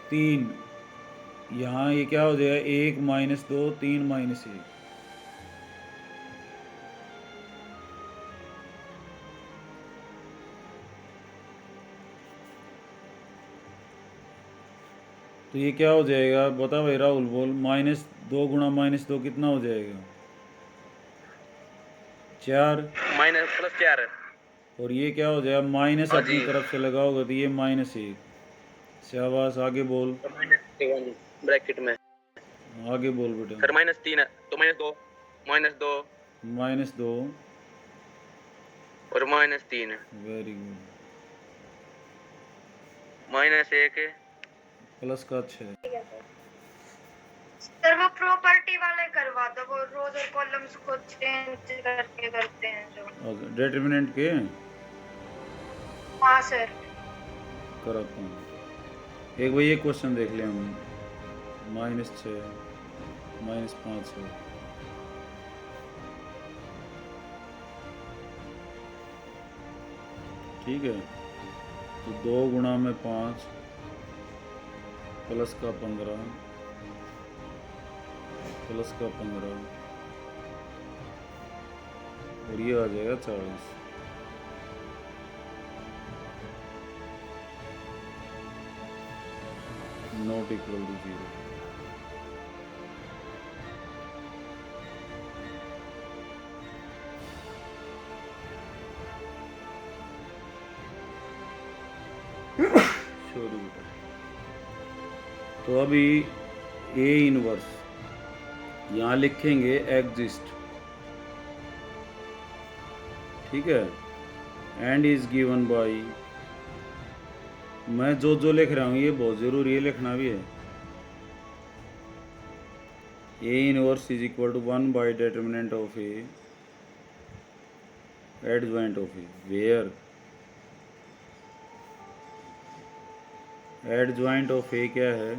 Speaker 1: 3, यहाँ ये क्या हो जाएगा 1 -2 3 -1। तो ये क्या हो जाएगा बता भाई राहुल बोल, -2 × -2 कितना हो जाएगा 4,
Speaker 3: -+4।
Speaker 1: और ये क्या हो जाएगा माइनस अपनी तरफ से लगाओगे तो ये -1। शाबाश, आगे बोल,
Speaker 3: ब्रैकेट में
Speaker 1: आगे बोल बेटा।
Speaker 3: सर -3 है तो -2 -2
Speaker 1: -2
Speaker 3: और -3
Speaker 1: वेरी गुड,
Speaker 3: -1
Speaker 1: प्लस का 6।
Speaker 2: सर वो प्रॉपर्टी वाले करवा दो, वो रोज और कॉलम्स को चेंज करके करते हैं जो।
Speaker 1: डिटर्मिनेंट के
Speaker 2: हाँ सर।
Speaker 1: कराता हूँ। एक भाई ये क्वेश्चन देख लें हम, -6 -5 है। ठीक है, तो 2 गुणा में 5 प्लस का 15 प्लस का 15 और ये आ जाएगा 40। Not equal to 0। सॉरी बेटा। तो अभी ए इनवर्स यहाँ लिखेंगे एग्जिस्ट, ठीक है, एंड इज गिवन बाई, मैं जो लिख रहा हूँ ये बहुत ज़रूरी है, लिखना भी है। A inverse is equal to 1 by determinant of a adjoint of a, where adjoint of a क्या है,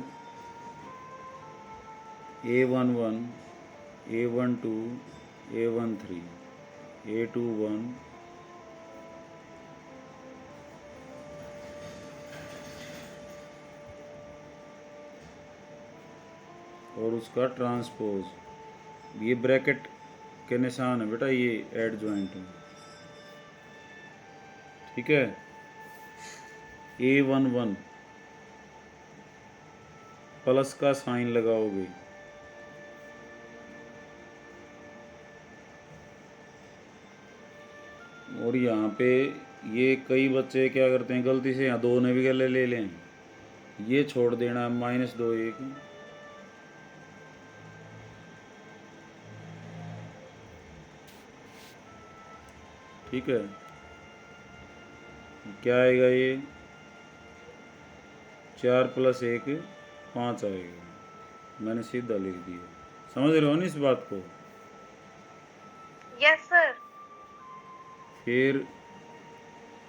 Speaker 1: A11 A12 A13 A21 और उसका ट्रांसपोज, ये ब्रैकेट के निशान है बेटा, ये एडजॉइंट है, ठीक है। A11 प्लस का साइन लगाओगे, और यहाँ पे ये कई बच्चे क्या करते हैं गलती से, यहाँ 2 ने भी गले ले लें, ये छोड़ देना -2 1, ठीक है। क्या आएगा ये 4 + 1 5 आएगा, मैंने सीधा लिख दिया। समझ रहे हो ना इस बात को?
Speaker 2: Yes sir.
Speaker 1: फिर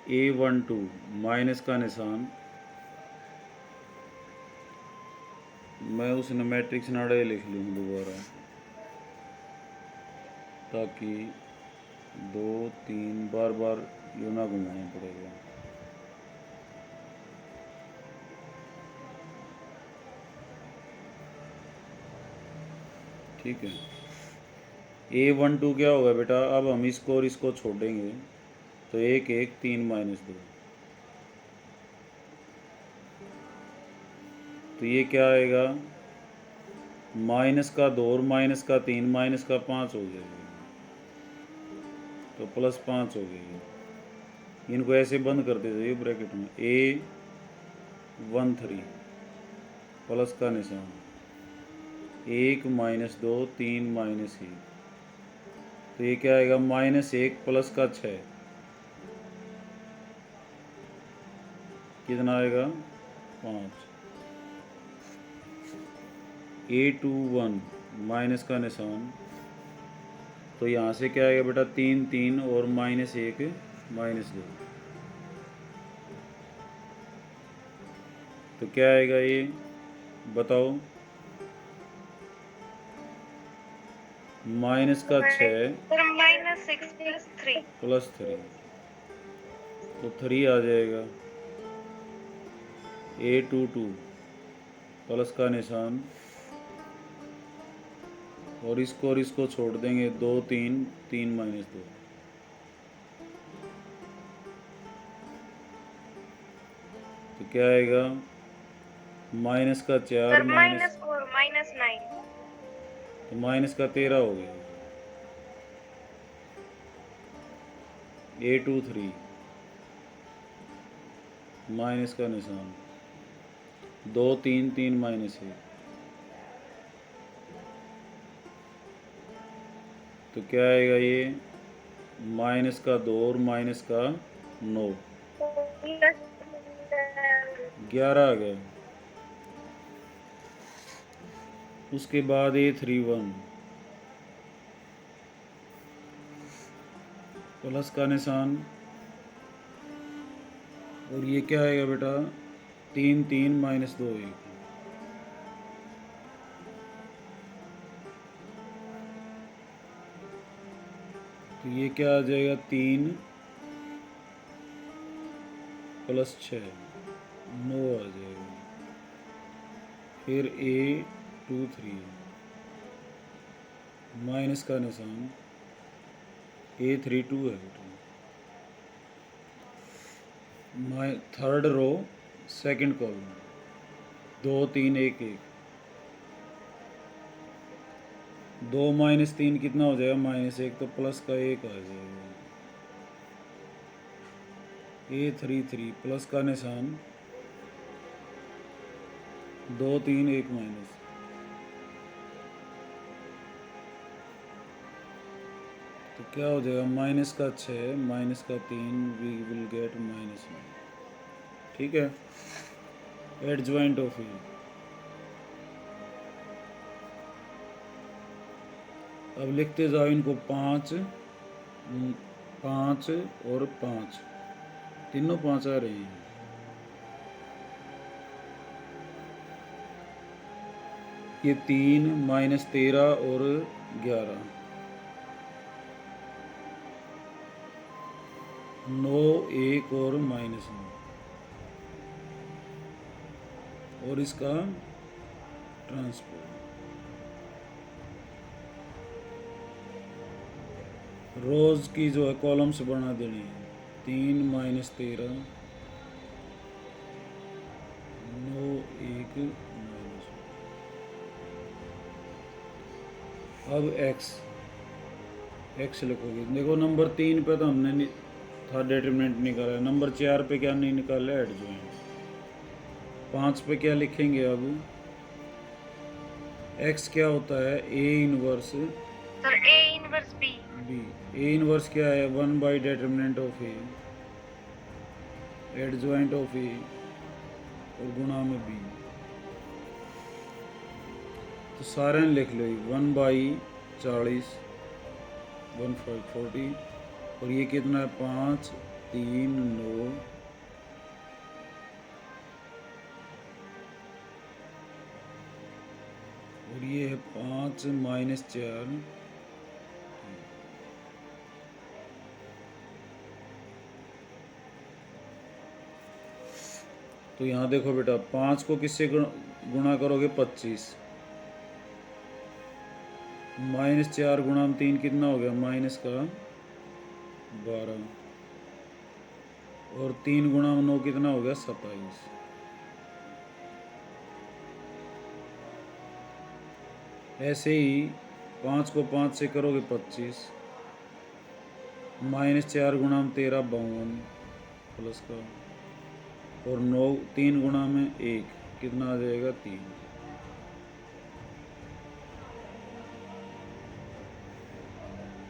Speaker 1: A12 माइनस का निशान, मैं उसने मैट्रिक्स नाड़े लिख लूँ दोबारा, ताकि 2 3 बार बार यूँ ना घुमाना पड़ेगा। ठीक है, A12 क्या होगा बेटा, अब हम इसको और इसको छोड़ेंगे तो 1 1 3 -2, तो ये क्या आएगा -2 और -3 -5 हो जाएगा, तो +5 हो गया। इनको ऐसे बंद कर देते ये ब्रैकेट में, A13 प्लस का निशान 1 -2 3 -1, तो ये क्या आएगा -1 प्लस का 6, कितना आएगा 5। A21 माइनस का निशान, तो यहाँ से क्या आएगा बेटा 3 3 और -1 -2, तो क्या आएगा ये बताओ, -6
Speaker 2: -6 + 3
Speaker 1: +3, तो 3 आ जाएगा। A22 प्लस का निशान, और इसको छोड़ देंगे 2 3 3 -2, तो क्या आएगा -4
Speaker 2: सर
Speaker 1: माइनस,
Speaker 2: -4 -9
Speaker 1: तो -13 हो गया। A23 माइनस का निशान 2 3 3 -1, तो क्या आएगा ये -2 और -9, 11 आ गया। उसके बाद A31 प्लस का निशान, और ये क्या आएगा बेटा 3 3 -2 1, तो ये क्या आ जाएगा 3 + 6 9 आ जाएगा। फिर A23 माइनस का निशान, A32 है बेटा। थर्ड रो सेकंड कॉलम 2 3 1 1, 2 - 3 कितना हो जाएगा -1, तो प्लस का 1 आ जाएगा। A33 प्लस का निशान, 2 3 1 माइनस, तो क्या हो जाएगा -6 -3, वी विल गेट -9। ठीक है, एडजॉइंट ऑफ ई। अब लिखते जाओ इनको 5 5 और 5, तीनों 5 आ रही हैं। ये 3 -13 और 11, 9 1 और -9, और इसका ट्रांसपोज। रोज की जो है कॉलम्स बना देनी है, 3 -13 9 1 -। अब एक्स लिखोगे। देखो नंबर 3 पे तो हमने था डिटरमिनेंट निकाला है, नंबर 4 पे क्या नहीं निकाला है, एडजॉइंट। 5 पे क्या लिखेंगे अब, एक्स क्या होता है A inverse
Speaker 2: sir A inverse B।
Speaker 1: B. A inverse क्या है 1 / determinant of A, adjoint of A और गुणा में B। तो सारे लिख लो 1/40 1/40, और ये कितना है 5 3 9, और ये है 5 -4। तो यहाँ देखो बेटा 5 को किससे गुणा करोगे 25, -4 गुणा 3 कितना हो गया -12, और 3 गुणा 9 कितना हो गया 27। ऐसे ही 5 को 5 से करोगे 25, -4 गुणा 13 52, प्लस का, और 9 3 गुणा में 1 कितना आ जाएगा 3।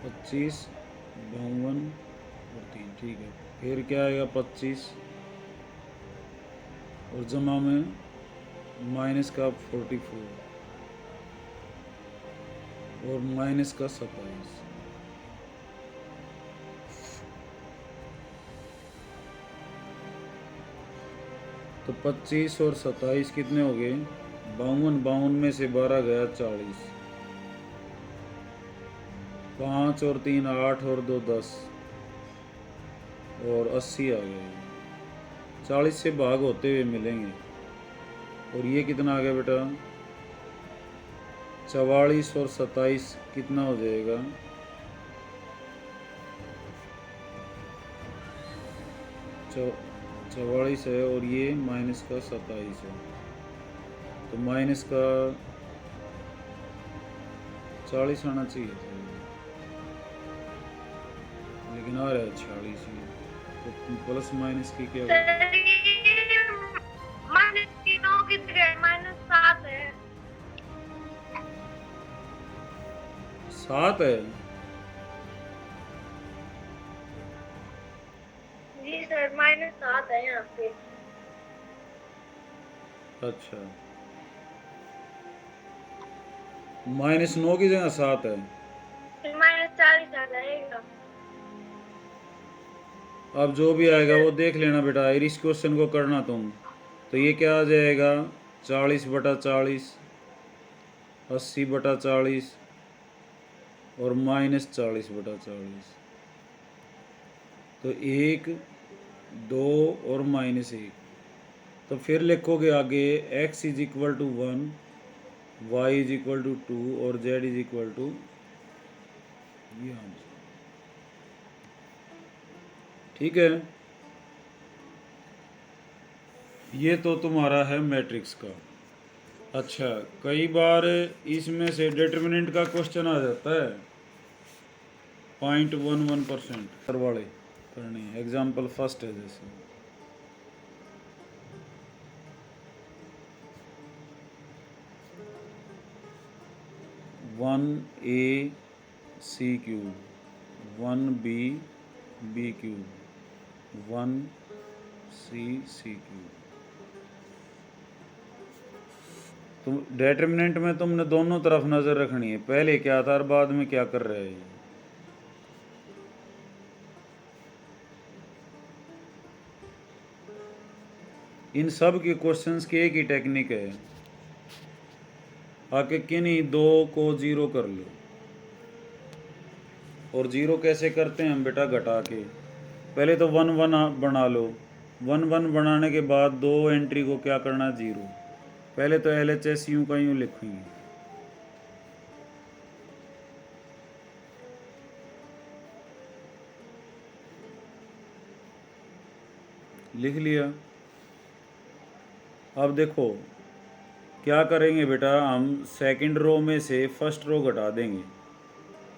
Speaker 1: 25 52 और 3, ठीक है। फिर क्या आएगा 25, और जमा में माइनस का 44 और माइनस का 27। तो 25 और 27 कितने हो गए 52, 52 में से 12 गया 40, 5 और 3 8 और 2 10, और 80 आ गए। 40 से भाग होते हुए मिलेंगे, और ये कितना आ गया बेटा 44 और 27 कितना हो जाएगा 44 है, और ये माइनस का 27 है, तो माइनस का 40 आना चाहिए था, लेकिन आ रहा है 46 ही। तो प्लस माइनस की क्या होगी
Speaker 2: -3 की जगह -7 है।
Speaker 1: 7 है।
Speaker 2: जी सर -7 है यहाँ पे।
Speaker 1: अच्छा -9 की जगह 7 है।
Speaker 2: फिर -40 आ जाएगा।
Speaker 1: अब जो भी आएगा वो देख लेना बेटा, इस क्वेश्चन को करना तुम। तो ये क्या आ जाएगा, 40/40, 80/40 और -40/40। तो 1, 2 और -1। तो फिर लिखोगे आगे x is equal to 1, y is equal to 2 और z इज इक्वल टू ये आंसर। ठीक है, ये तो तुम्हारा है मैट्रिक्स का। अच्छा, कई बार इसमें से डिटर्मिनेंट का क्वेश्चन आ जाता है, 0.11% वाले करने। एग्जाम्पल फर्स्ट है जैसे 1a(c cube), 1b(b cube), 1c(c cube. तुम डिटर्मिनेंट में तुमने दोनों तरफ नज़र रखनी है, पहले क्या था और बाद में क्या कर रहे हैं। इन सब के क्वेश्चंस की एक ही टेक्निक है, आके किन्हीं दो को 0 कर लो। और 0 कैसे करते हैं हम बेटा, घटा के। पहले तो 1 1 बना लो, 1 1 बनाने के बाद दो एंट्री को क्या करना, 0। पहले तो LHS यूं का यूं लिखेंगे, लिख लिया। अब देखो क्या करेंगे बेटा, हम सेकंड रो में से फर्स्ट रो घटा देंगे,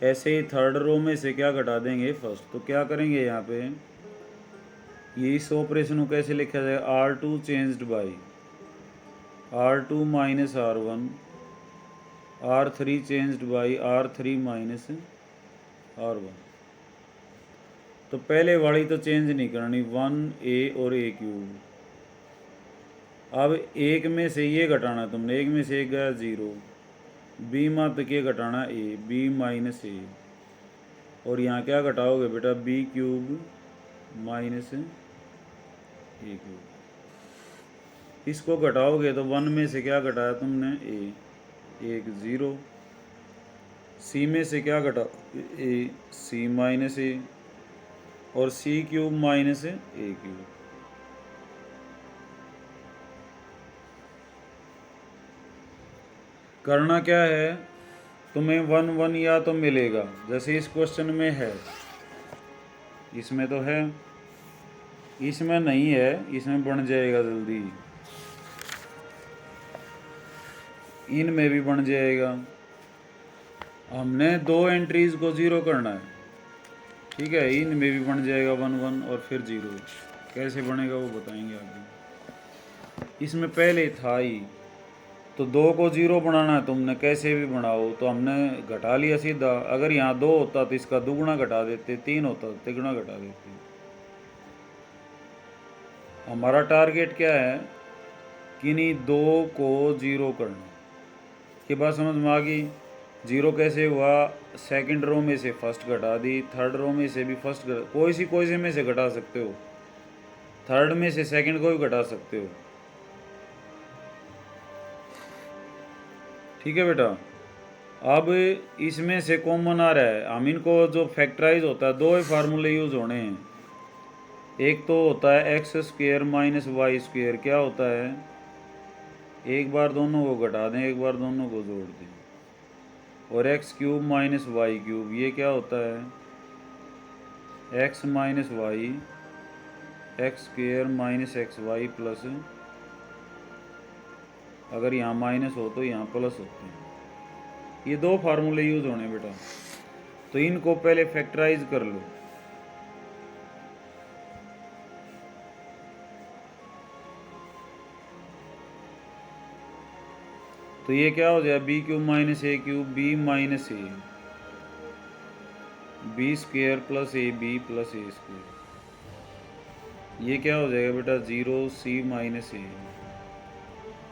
Speaker 1: ऐसे ही थर्ड रो में से क्या घटा देंगे, फर्स्ट। तो क्या करेंगे यहाँ पे, ये इस ऑपरेशन को कैसे लिखा जाए, R2 changed by R2 minus R1, R3 changed by R3 minus R1। तो पहले वाली तो चेंज नहीं करनी, 1a और a क्यूब। अब एक में से ये घटाना तुमने, एक में से एक गया 0, b मत के घटाना a, b माइनस a। और यहाँ क्या घटाओगे बेटा, b cube minus a cube. इसको घटाओगे तो 1 में से क्या घटाया तुमने, a, 1 0। c में से क्या घटा, a, c माइनस a और c cube minus a cube. करना क्या है, तुम्हें 1 1 या तो मिलेगा, जैसे इस क्वेश्चन में है, इसमें तो है, इसमें नहीं है, इसमें बन जाएगा जल्दी, इनमें भी बन जाएगा। हमने दो एंट्रीज को 0 करना है, ठीक है, इनमें भी बन जाएगा 1 1 और फिर 0। कैसे बनेगा वो बताएंगे आगे। इसमें पहले था ही, तो 2 को 0 बनाना है तुमने, कैसे भी बनाओ। तो हमने घटा लिया सीधा, अगर यहाँ 2 होता तो इसका दुगुना घटा देते, 3 होता तो तिगुना घटा देते। हमारा टारगेट क्या है, किन्हीं 2 को 0 करना। ये बात समझ में आ गई। 0 कैसे हुआ, सेकंड रो में से फर्स्ट घटा दी, थर्ड रो में से भी फर्स्ट घटा, कोई से में से घटा सकते हो, थर्ड में से सेकंड को भी घटा सकते हो। ठीक है बेटा। अब इसमें से कॉमन आ रहा है, हम इनको जो फैक्टराइज होता है, दो ही फार्मूले यूज होने हैं। एक तो होता है x² माइनस y², क्या होता है, एक बार दोनों को घटा दें, एक बार दोनों को जोड़ दें। और x³ माइनस y³, ये क्या होता है, x minus y, x² minus xy plus, अगर यहाँ माइनस हो तो यहाँ प्लस होते हैं। ये दो फार्मूले यूज होने बेटा, तो इनको पहले फैक्टराइज कर लो। तो ये क्या हो जाए, b³ minus a³ b minus a, b² plus ab plus a²। ये क्या हो जाएगा बेटा, 0 c माइनस a।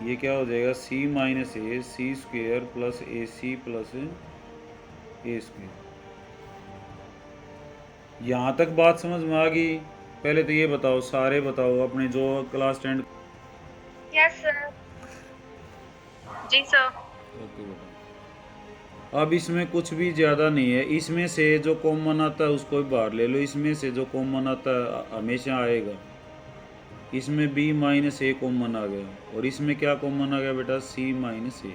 Speaker 1: ये क्या हो जाएगा, सी minus A C square plus a c plus a square. यहाँ तक बात समझ में आ गई? पहले तो ये बताओ, सारे बताओ अपने जो क्लास 10।
Speaker 2: Yes sir. जी सर।
Speaker 1: ओके बेटा, अब इसमें कुछ भी ज़्यादा नहीं है, इसमें से जो कॉमन आता है उसको भी बाहर ले लो, इसमें से जो कॉमन आता है हमेशा आएगा। इसमें b माइनस ए कॉमन आ गया, और इसमें क्या कॉमन आ गया बेटा, c माइनस ए।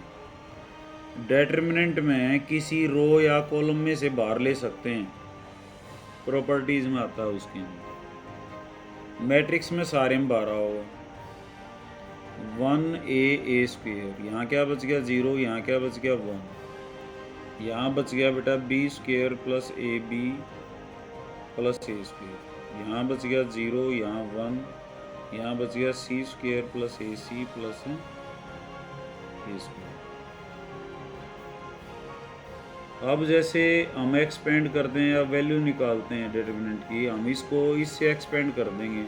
Speaker 1: डेटर्मिनेंट में किसी रो या कॉलम में से बाहर ले सकते हैं, प्रॉपर्टीज में आता है उसके अंदर। मैट्रिक्स में सारे में बाहर होगा 1a स्क्वेयर, यहाँ क्या बच गया 0, यहाँ क्या बच गया 1, यहाँ बच गया बेटा b square plus a b plus a square, यहाँ बच गया 0, यहाँ 1, यहाँ बच गया c square plus a c plus a square. अब जैसे हम एक्सपेंड करते हैं या वैल्यू निकालते हैं डिटरमिनेंट की, हम इसको इससे एक्सपेंड कर देंगे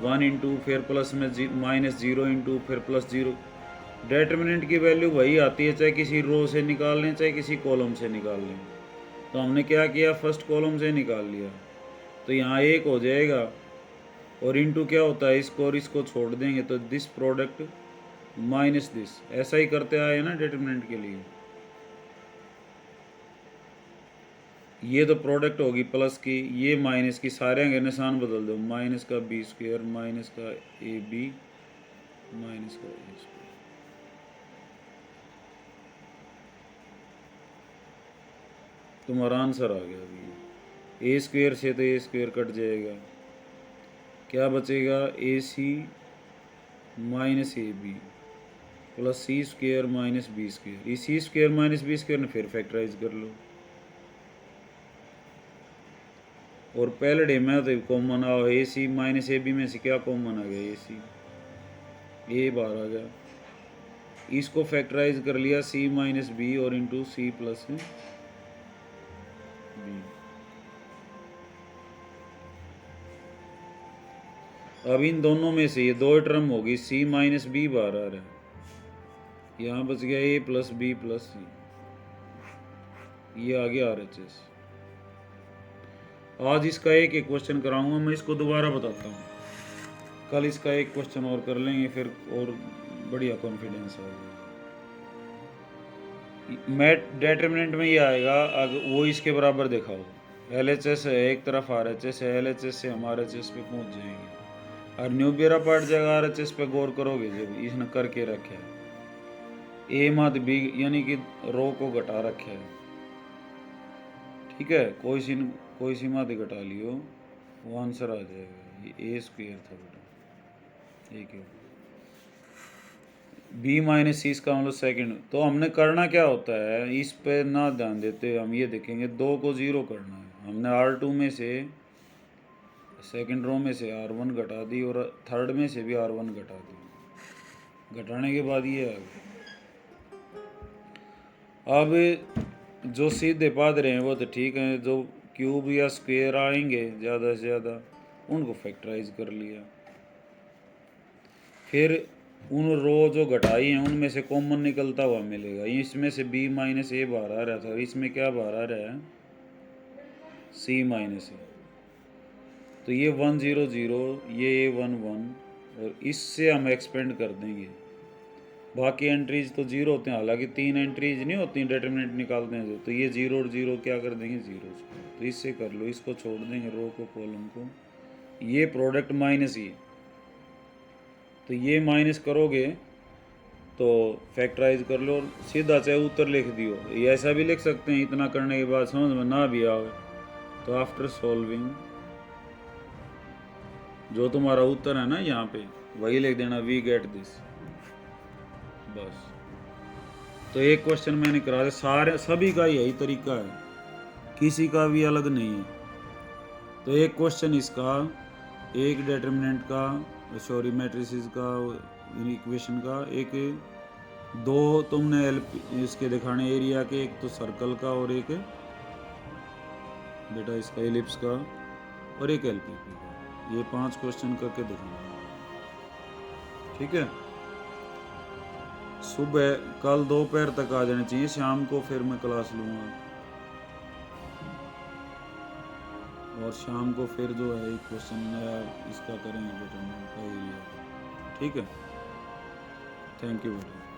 Speaker 1: 1 इंटू फिर प्लस में माइनस 0 इंटू फिर प्लस 0। डिटरमिनेंट की वैल्यू वही आती है, चाहे किसी रो से निकाल लें चाहे किसी कॉलम से निकाल लें। तो हमने क्या किया, फर्स्ट कॉलम से निकाल लिया, तो यहाँ 1 हो जाएगा, और इंटू क्या होता है, इसको और इसको छोड़ देंगे तो दिस प्रोडक्ट माइनस दिस। ऐसा ही करते आए ना डिटरमिनेंट के लिए। ये तो प्रोडक्ट होगी प्लस की, ये माइनस की, सारे के निशान बदल दो, माइनस का बी स्क्वेयर माइनस का ए बी माइनस का ए स्क्वेयर। तुम्हारा आंसर आ गया अभी। ए स्क्वेयर से तो ए स्क्वेयर कट जाएगा, क्या बचेगा, a c minus a b plus c square minus b square. ये c square minus b square ने फिर फैक्टराइज कर लो, और पहले डे में तो कॉमन आओ, ए सी माइनस ए बी में से क्या कॉमन आ गया, ए सी, ए बाहर आ गया, इसको फैक्टराइज कर लिया सी माइनस बी और इंटू सी प्लस बी। अब इन दोनों में से ये दो टर्म होगी, सी माइनस बी बाहर आ रहा है, यहाँ बच गया ए प्लस बी प्लस सी, ये आ गया RHS। आज इसका एक एक क्वेश्चन कराऊंगा मैं, इसको दोबारा बताता हूँ, कल इसका एक क्वेश्चन और कर लेंगे, फिर और बढ़िया कॉन्फिडेंस आ जाएगा। मैट डिटरमिनेंट में ये आएगा, अगर वो इसके बराबर दिखाओ, LHS है एक तरफ, RHS है, LHS से हम RHS पे पहुँच जाएंगे, और न्यूमेरा पार्ट जगह RHS पे गौर करोगे जब इसने करके रखे है, ए मत बी यानी कि रो को घटा रखे है, ठीक है, कोई सी मत घटा लियो, वो आंसर आ जाएगा। ये ए स्क्वेयर था बेटा, एक है बी माइनस सी, इसका मतलब सेकंड। तो हमने करना क्या होता है, इस पे ना ध्यान देते हम ये देखेंगे 2 को 0 करना है। हमने R2 में से सेकंड रो में से R1 घटा दी, और थर्ड में से भी R1 घटा दी, घटाने के बाद ये आ गया। अब जो सीधे पाद रहे हैं वो तो ठीक है, जो क्यूब या स्क्वायर आएंगे ज़्यादा से ज़्यादा उनको फैक्टराइज कर लिया, फिर उन रो जो घटाई हैं उनमें से कॉमन निकलता हुआ मिलेगा। इसमें से b माइनस ए बाहर आ रहा था, इसमें क्या बाहर आ रहा है, c माइनस ए, तो ये 1 0 0, ये 1 1, और इससे हम एक्सपेंड कर देंगे। बाकी एंट्रीज तो 0 होते हैं, हालांकि 3 एंट्रीज नहीं होती डिटरमिनेंट निकालते हैं तो ये 0 और 0 क्या कर देंगे 0, तो इससे कर लो, इसको छोड़ देंगे रो को कॉलम को, ये प्रोडक्ट माइनस ही, तो ये माइनस करोगे तो फैक्टराइज कर लो, सीधा चाहे उत्तर लिख दियो, ये ऐसा भी लिख सकते हैं, इतना करने के बाद समझ में ना भी आवे तो आफ्टर सॉल्विंग जो तुम्हारा उत्तर है ना यहाँ पे वही लिख देना, वी गेट दिस, बस। तो एक क्वेश्चन मैंने करा दिया, सारे सभी का यही तरीका है, किसी का भी अलग नहीं है। तो एक क्वेश्चन इसका, एक डिटरमिनेंट का, सॉरी मैट्रिसेस का, इक्वेशन का, एक दो तुमने इसके दिखाने एरिया के, एक तो सर्कल का और एक बेटा इसका एलिप्स का और एक LPP का, ये 5 क्वेश्चन करके दिखाना, ठीक है। सुबह कल दोपहर तक आ जाना चाहिए, शाम को फिर मैं क्लास लूँगा। और शाम को फिर जो है एक क्वेश्चन नया इसका करेंगे डिटरमिनेंट का एरिया। ठीक है, थैंक यू बेटा।